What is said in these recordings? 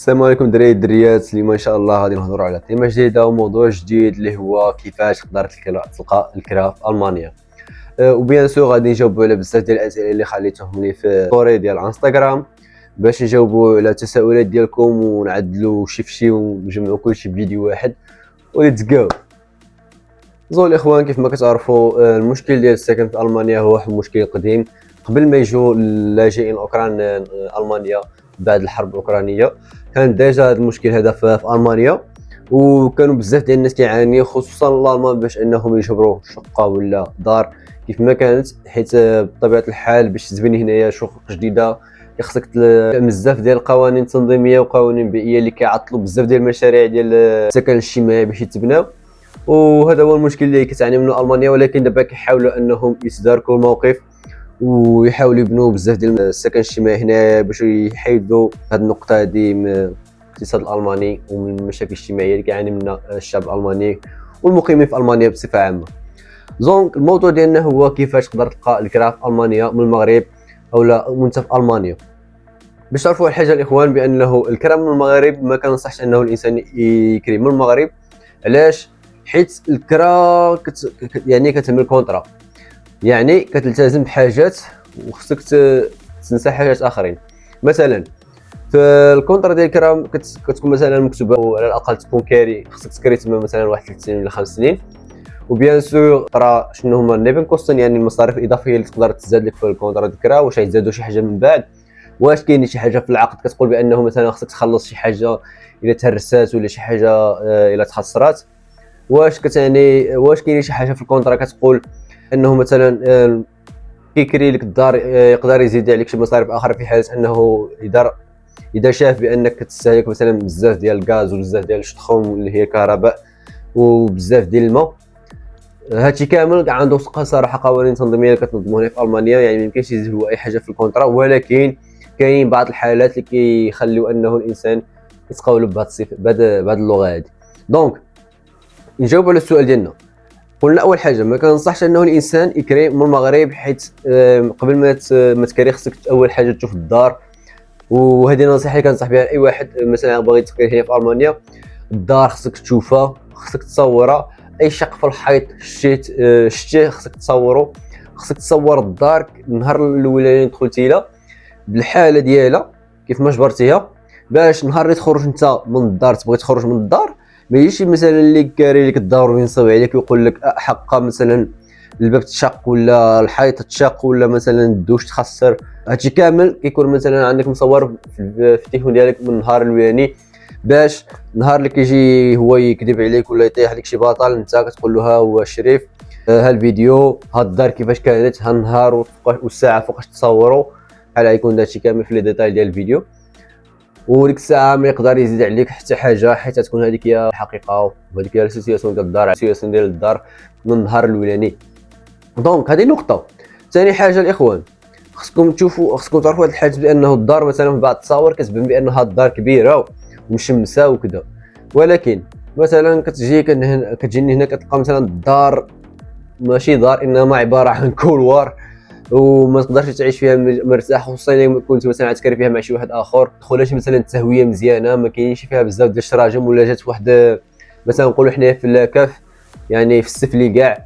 السلام عليكم دراري الدريات. اليوم ان شاء الله غادي نهضروا على تيمه جديده وموضوع جديد اللي هو كيفاش تقدر تلقى الكرا في المانيا. وبيان سور غادي نجاوبوا على بزاف ديال الاسئله اللي خليتهم لي في ستوري ديال انستغرام باش نجاوبوا على التساؤلات ديالكم ونعدلوا شي فشي ونجمعوا كلشي بفيديو واحد وليتس جو. زول الاخوان، كيف ما كتعرفوا المشكل ديال السكن في المانيا هو واحد المشكل قديم. قبل ما يجوا اللاجئين الاوكران المانيا بعد الحرب الاوكرانيه كان ديجا هذا المشكل هذا في المانيا، وكانوا بزاف ديال الناس كيعانيو خصوصا الالمان باش انهم يجبروا شقه ولا دار كيف ما كانت، حيت بطبيعه الحال باش تبني هنايا شقق جديده خصك بزاف ديال القوانين التنظيميه وقوانين بيئيه اللي كيعطلوا بزاف ديال المشاريع ديال السكن الاجتماعي باش يتبناو. وهذا هو المشكل اللي كتعاني منه المانيا، ولكن دابا كيحاولوا انهم يتداركوا الموقف ويحاولوا يبنوا بزاف ديال السكن الاجتماعي هنا باش يحيدوا هذه النقطه هذه من الاقتصاد الالماني ومن المشاكل الاجتماعيه اللي كيعاني منها الشعب الالماني والمقيمين في المانيا بصفه عامه. دونك الموضوع ديالنا هو كيفاش تقدر تلقى الكرا في المانيا من المغرب او لا وانت في المانيا. باش تعرفوا الحاجه الاخوان بانه الكرا من المغرب ما كنصحش انه الانسان يكري من المغرب. علاش؟ حيت الكرا يعني كتعمل كونطرا، يعني كتلتزم بحاجات وخصك تنسى حاجات اخرين. مثلا في الكونطرا ديال الكرا كتكون مثلا مكتوبه على الاقل تكون كاري، خصك تكري تما مثلا واحد 3 سنين ولا 5 سنين. وبيان سور ترى شنو هما النيفن كوستن، يعني المصاريف الاضافيه اللي تقدر تزاد لك في الكونطرا ديال الكرا، واش غيتزادوا شي حاجه من بعد، واش كاين شي حاجه في العقد كتقول بانه مثلا خصك تخلص شي حاجه الا تهرسات ولا شي حاجه الا تخسرات، واش كتعني واش كاين شي حاجه في الكونطرا كتقول انه مثلا كيكري لك الدار يقدر يزيد عليك شي مصاريف اخرى في حاله انه اذا شاف بانك كتستهلك مثلا بزاف ديال الغاز وبزاف ديال الشطخوم اللي هي الكهرباء وبزاف ديال الماء. هادشي كامل عنده صراحه قوانين تنظيميه اللي كتنظموا هنا في المانيا، يعني ما يمكنش يزيدوا اي حاجه في الكونطرا، ولكن كاين بعض الحالات اللي كيخليو انه الانسان يتقاولوا بهذه اللغه هذه. دونك نجاوب على السؤال ديالنا. قلنا اول حاجه ما كنصحش انه الانسان يكري من المغرب، حيت قبل ما تكري خصك اول حاجه تشوف الدار، وهذه نصيحه اللي كنصح بها اي واحد مثلا باغي تكري هنا في المانيا. الدار خصك تشوفها، خصك تصورها، اي شق في الحيط شتيه خصك تصورو، خصك تصور الدار النهار الاولاني اللي دخلتي لها بالحاله ديالها كيف ما جبرتيها، باش نهار اللي تخرج انت من الدار تبغي تخرج من الدار ما يجيش مثلا اللي كاري لك الدار وينصب عليك ويقول لك حقا مثلا الباب تشق ولا الحيط تشق ولا مثلا الدوش تخسر. هادشي كامل كيكون مثلا عندك مصور في التليفون ديالك من النهار الاولاني، باش النهار اللي كيجي هو يكذب عليك ولا يطيح لك شي باطل انت كتقول له ها هو شريف، ها الفيديو، ها الدار كيفاش كانت، ها النهار والساعه فوقاش تصوروا، بحال يكون داكشي كامل في لي ديتاي ديال الفيديو. وديك الساعه ما يقدر يزيد عليك حتى حاجه، حيت تكون هذيك هي الحقيقه وهذيك هي السيتواسيون ديال الدار، السيتواسيون ديال الدار من النهار الاولاني. دونك هذه نقطه. ثاني حاجه الاخوان، خصكم تعرفوا هذه الحاجه بانه الدار مثلا في بعض التصاور كتبان بان هاد الدار كبيره ومشمسه وكذا، ولكن مثلا كتجيني هنا كتلقى مثلا الدار ماشي دار انما عباره عن كولوار وما تقدرش تعيش فيها مرتاح، خصوصا الا كنت مثلا عتكري فيها مع شي واحد اخر، تدخلهاش مثلا التهويه مزيانه، ما كاينش فيها بزاف ديال الشراجم، ولا جات واحد مثلا نقولوا حنايا في الكاف يعني في السفلي كاع.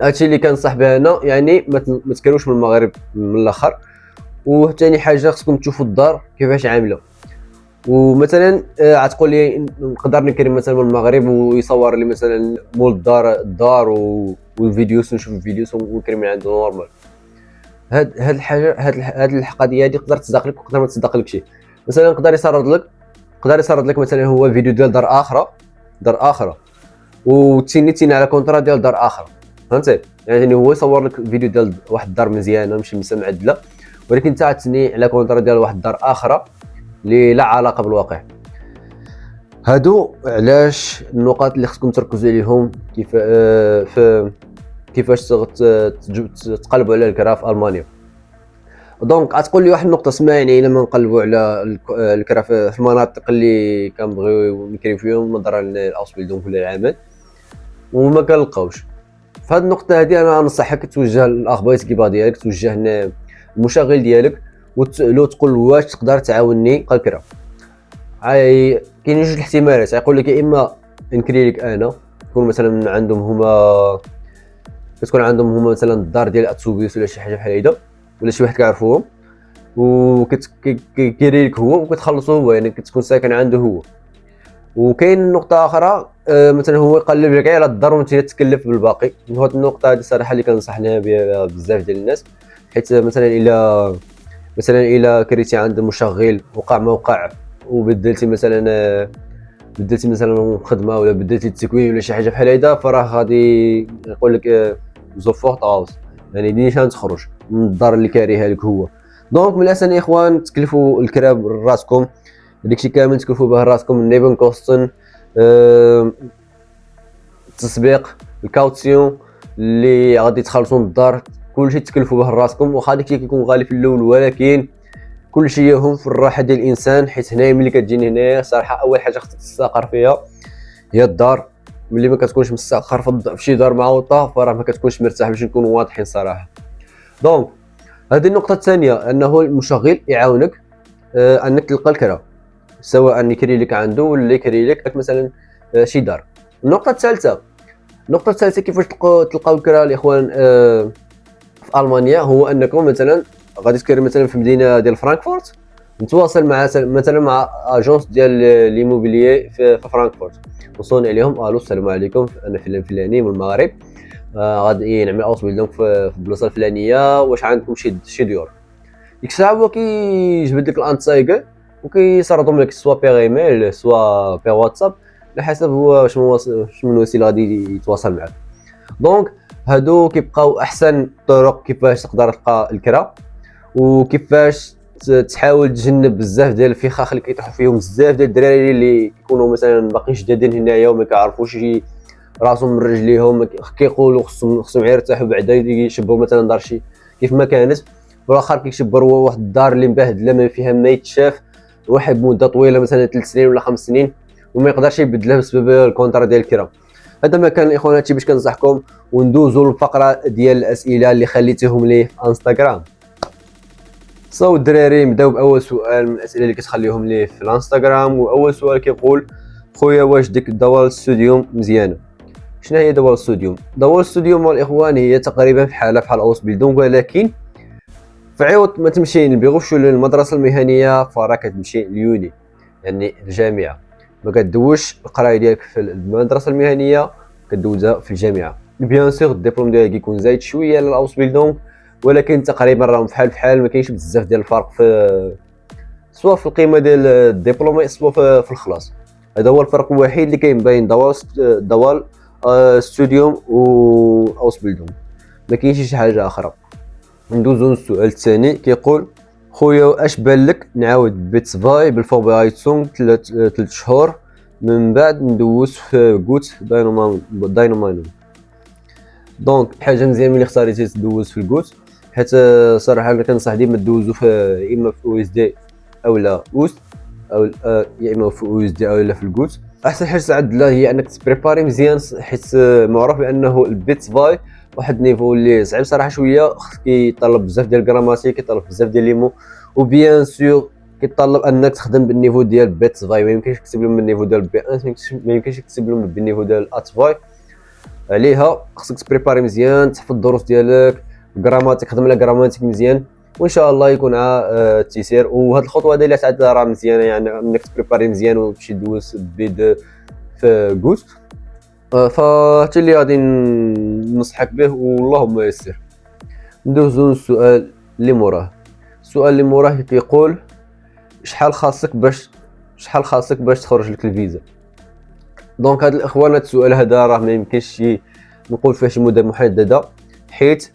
هادشي اللي كنصح به انا، يعني ما تكروش من المغرب من الاخر. وثاني حاجه خصكم تشوفوا الدار كيفاش عامله، ومثلا غتقول لي نقدر نكري مثلا من المغرب ويصور لي مثلا مول الدار والفيديوز نشوف الفيديوز ونكري من عنده نورمال. هاد الحاجه هاد القضيه هادي تقدر تصدق لك وتقدر ما تصدق لكش. مثلا يقدر يسرد لك مثلا هو فيديو ديال دار اخرى وتسيني على كونطرا ديال دار اخرى، فهمتي؟ يعني هو يصور لك فيديو ديال واحد الدار مزيانه مشمسه معدله، ولكن انت غتسني على كونطرا ديال واحد الدار اخرى اللي لا علاقه بالواقع. هادو علاش النقاط اللي خصكم تركزوا عليهم كيفاش تقلبوا على الكرا في المانيا. دونك غتقول لي واحد النقطه، اسمها يعني الا ما نقلبوا على الكرا في المناطق اللي كنبغيو نكريو فيهم نظرا للاوسبيلدونغ ولا العمل وما كنلقاوش. فهاد النقطه هذه انا ننصحك توجه الاخ بايسكيبا ديالك، توجه المشغل ديالك وتقول واش تقدر تعاونني الكرا. كاينين جوج الاحتمالات. يقول لك يا اما نكري لك انا، يكون مثلا عندهم هما كتكون عندهم هما مثلا الدار ديال اتسوبيس ولا شي حاجه بحال هيدا، ولا شي واحد كيعرفوهم، كيري لك هو وكتخلصو هو، يعني كتكون ساكن عنده هو. وكاين نقطه اخرى مثلا هو يقلب لك على الدار وانت تتكلف بالباقي. هاد النقطه هذه صراحه اللي كنصحنا بها بزاف ديال الناس، حيت مثلا الا كريتي عند مشغل وقع موقع وبدلتي مثلا خدمه ولا بدلتي التكوين ولا شي حاجه بحال هيدا، فراه غادي يقول لك زوفورت اوس، يعني نيشان تخرج من الدار اللي كاريها لك هو. دونك من الاحسن يا اخوان تكلفوا الكراب راسكم، داكشي كامل تكلفوا به راسكم، النيبن كوستن، التسبيق، الكاوتسيون اللي غادي تخلصوا من الدار، كلشي تكلفوا به راسكم. واخا داكشي كيكون غالي في الاول، ولكن كلشي يهم في الراحه ديال الانسان. حيت هنايا ملي كتجيني هنايا صراحه اول حاجه خصك تستقر فيها هي الدار. ملي ما كتكونش مستقر في شي دار معوطه فراه ما كتكونش مرتاح، باش نكونوا واضحين صراحه. دونك هذه النقطه الثانيه، انه المشغل يعاونك انك تلقى الكرا، سواء يكري لك عنده ولا يكري لك مثلا شي دار. النقطه الثالثه كيفاش تلقاو الكرا الاخوان في المانيا، هو انكم مثلا غادي تكري مثلا في مدينه ديال فرانكفورت، نتواصل مع مثلا مع اجونس ديال ليموبيليي في فرانكفورت، وصلنا اليهم الو السلام عليكم، انا فلان فلاني من المغرب، غادي نعمل اوس بيلدونك في البلاصه الفلانيه، واش عندكم شي ديور. ديك الساعه هو كيجبد لك الانتايغ وكيسردهم لك سوا بيغ ايميل سوا بيغ واتساب، على حسب هو شنو من وسيله غادي يتواصل معك. دونك هادو كيبقاو احسن طرق كيفاش تقدر تلقى الكرا، وكيفاش تحاول تجنب بزاف ديال الفخاخ اللي كيطيحوا فيهم بزاف ديال الدراري اللي كيكونوا مثلا باقيين جدادين هنايا وما كيعرفوش راسهم من رجليهم، كيقولوا خصهم غير يرتاحوا بعدا يشبروا مثلا دار شي كيف ما كانت، والاخر كيشبر هو واحد الدار اللي مبهدله ما فيها ما يتشاف، واحد مده طويله مثلا 3 سنين ولا 5 سنين وما يقدرش يبدلها بسبب الكونترا ديال الكرا. هذا ما كان الاخوان، هادشي باش كنصحكم. وندوزوا للفقره ديال الاسئله اللي خليتهم لي في انستغرام. الدراري نبداو باول سؤال من الاسئله اللي كتخليهم لي في الانستغرام. واول سؤال كيقول خويا واش ديك دوال ستوديوم مزيانه؟ شنو هي دوال ستوديوم؟ دوال ستوديوم الاخوان هي تقريبا بحال اوس بيلدونغ، ولكن في عوض ما تمشي للبيغوش ولا المدرسه المهنيه فراه كتمشي لليوني، يعني الجامعه. ما كدوش القرايه ديالك في المدرسه المهنيه، كدوزها في الجامعه. بيان سور الدبلوم ديالك يكون زايد شويه على الاوس بيلدونغ، ولكن تقريبا راهم بحال ما كاينش بزاف ديال الفرق في سواء في القيمه ديال الدبلوم سواء في الخلاص. هذا هو الفرق الوحيد اللي كاين بين دوال ستوديوم و اوس بيلدونغ، ما كاينش شي حاجه اخرى. ندوزو للسؤال الثاني كيقول خويا اش بان لك نعاود بيتس فاي بالفوربرايتسون 3 شهور من بعد ندوز في غوت دايناماينو. دونك حاجه مزيان ملي اختاريتي تدوز في الغوت، حيت صراحه انا كنصح ديما دوزو في اما في او اس دي اولا اوست، او يا اما في او اس دي اولا في الغوت. احسن حاجه تعدلها هي انك تبريباري مزيان، حيت معروف بانه البيتس فاي واحد النيفو اللي صعيب صراحه شويه، كيطلب بزاف ديال الجراماتيك، كيطلب بزاف ديال ليمو، وبيان سور كيطلب انك تخدم بالنيفو ديال بيتس فاي. ما يمكنش تكتب لهم بالنيفو ديال بي 1، ما يمكنش تكتب لهم بالنيفو ديال ات فاي. عليها خصك تبريباري مزيان، تحفظ الدروس ديالك، الجراماتيك خدم على جراماتيك مزيان، وان شاء الله يكون التيسير. وهاد الخطوه هذه اللي تعد راه مزيانه، يعني انك تبريباري مزيان وتمشي دوز بيد في غوت. فهادشي اللي غادي ننصحك به، واللهم يسر. ندوزو للسؤال اللي موراه. السؤال اللي موراه كيقول شحال خاصك باش تخرج لك الفيزا؟ دونك هاد الاخوان هاد السؤال هذا راه ما يمكنش نقول فيه شي مده محدده، حيت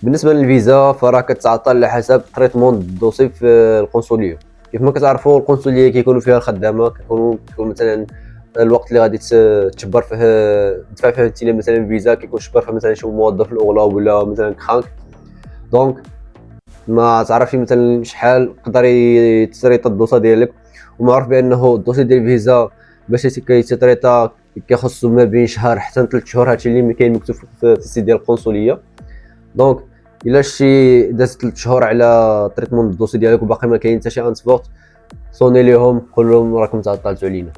بالنسبه للفيزا فراه كتعطى على حسب تريتمون الدوسي في القنصليه. كيف ما كتعرفوا القنصليه كيكونوا فيها الخدامه، كيكون مثلا الوقت اللي غادي تشبر فيه تدفع فيه انت مثلا الفيزا كيكون شبر فيه مثلا شي موظف الاغلاق ولا مثلا كرانك. دونك ما تعرفش مثلا شحال يقدر يتريطا الدوسا ديالك. ومعروف بانه الدوسي ديال الفيزا باش كيتريطا كيخصو ما بين شهر حتى 3 شهور، هادشي اللي كاين مكتوب في السيت ديال القنصليه. دونك الا شي داز 3 شهور على تريتمون الدوسي ديالك وباقي ما كاين حتى شي انسبورت، صوني ليهم قول لهم راكم تعطلتوا علينا.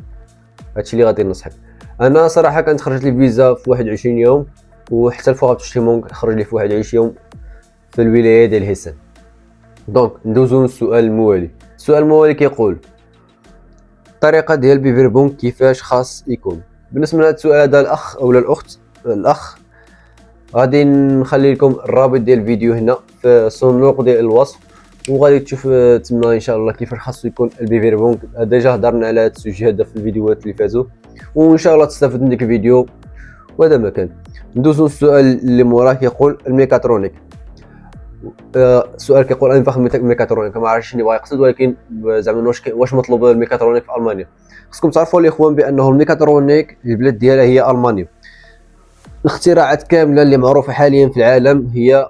هادشي اللي غادي ننصحك. انا صراحه كانت خرجت لي فيزا في 21 يوم، وحتى الفوغ تشتيمون خرج لي في 21 يوم في الولايه ديال هيسن. دونك ندوزو للسؤال الموالي. السؤال الموالي كيقول الطريقه ديال بيفيربونك كيفاش خاص يكون. بالنسبه لهذا السؤال هذا الاخ او الاخت، الاخ غادي نخلي لكم الرابط ديال الفيديو هنا في الصندوق ديال الوصف، وغادي تشوف تما ان شاء الله كيفاش خاصو يكون البيفيربونك. ديجا هضرنا على هذا السوجي هذا في الفيديوهات اللي فاتوا، وان شاء الله تستافد من ديك الفيديو. وهذا ما كان. ندوزو للسؤال اللي موراه كيقول الميكاترونيك. السؤال كيقول انفخ الميكاترونيك. ما عرفتش شنو بغا يقصد، ولكن زعما واش مطلوب الميكاترونيك في المانيا. خصكم تعرفوا الاخوان بانه الميكاترونيك البلاد ديالها هي المانيا. الاختراعات كامله اللي معروفه حاليا في العالم هي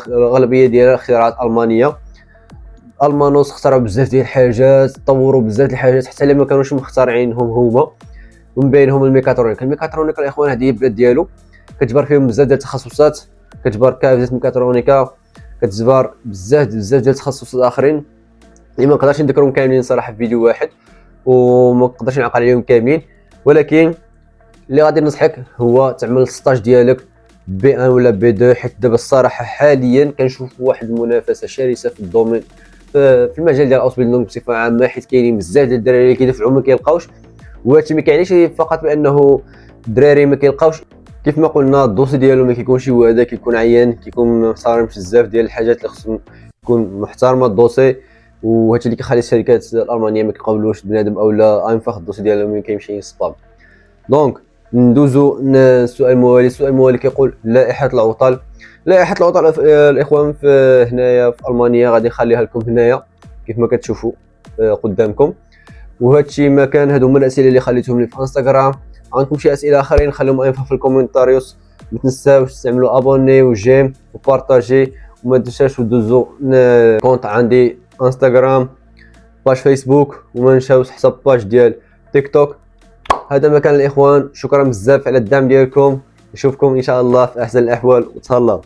الاغلبيه ديالها اختراعات المانيه. المانوس اخترعوا بزاف ديال الحاجات، طوروا بزاف ديال الحاجات حتى اللي ما كانوش مخترعينهم هما، ومن بينهم الميكاترونيك. الميكاترونيك الاخوان هذه هي البلاد ديالو، كتجبر فيهم بزاف ديال التخصصات، كتجبر كافه ميكاترونيكا، كتجبر بزاف ديال التخصصات اخرين اللي ما نقدرش نذكرهم كاملين صراحه في فيديو واحد، وما نقدرش نعقل عليهم كاملين. ولكن اللي غادي ننصحك هو تعمل السطاج ديالك بي 1 ولا بي 2، حيت دابا الصراحه حاليا كنشوف واحد المنافسه شرسه في الدومين في المجال ديال الاوسبيلدونغ بصفه عامه، حيت كاينين بزاف ديال الدراري اللي كيدافعوا ما كيلقاوش. وهادشي ما كيعنيش فقط بانه الدراري ما كيلقاوش، كيف ما قلنا الدوسي ديالو ما كيكونش هو هذا، كيكون عيان، كيكون محترم بزاف ديال الحاجات اللي خصهم يكون محترمه الدوسي. وهادشي اللي كيخلي الشركات الالمانيه ما كيقبلوش بنادم اولا انفخ الدوسي ديالو ملي كيمشي سبام. دونك ندوزو للسؤال الموالي. السؤال الموالي كيقول لائحه العطل. لائحه العطل الاخوان في هنايا في المانيا غادي نخليها لكم هنايا كيف ما كتشوفوا قدامكم. وهادشي ما كان. هادو هما الاسئله اللي خليتهم لي في انستغرام. عندكم شي اسئله اخرين خليهم انفو في الكومنتاريوس. ما تنساوش تعملوا ابوني وجيم وبارطاجي، وما تنساوش دوزو كونت عندي انستغرام، باج فيسبوك، وما ننساوش حساب باج ديال تيك توك. هذا ما كان الاخوان، شكرا بزاف على الدعم ديالكم، نشوفكم ان شاء الله في احسن الاحوال، وتهلاو.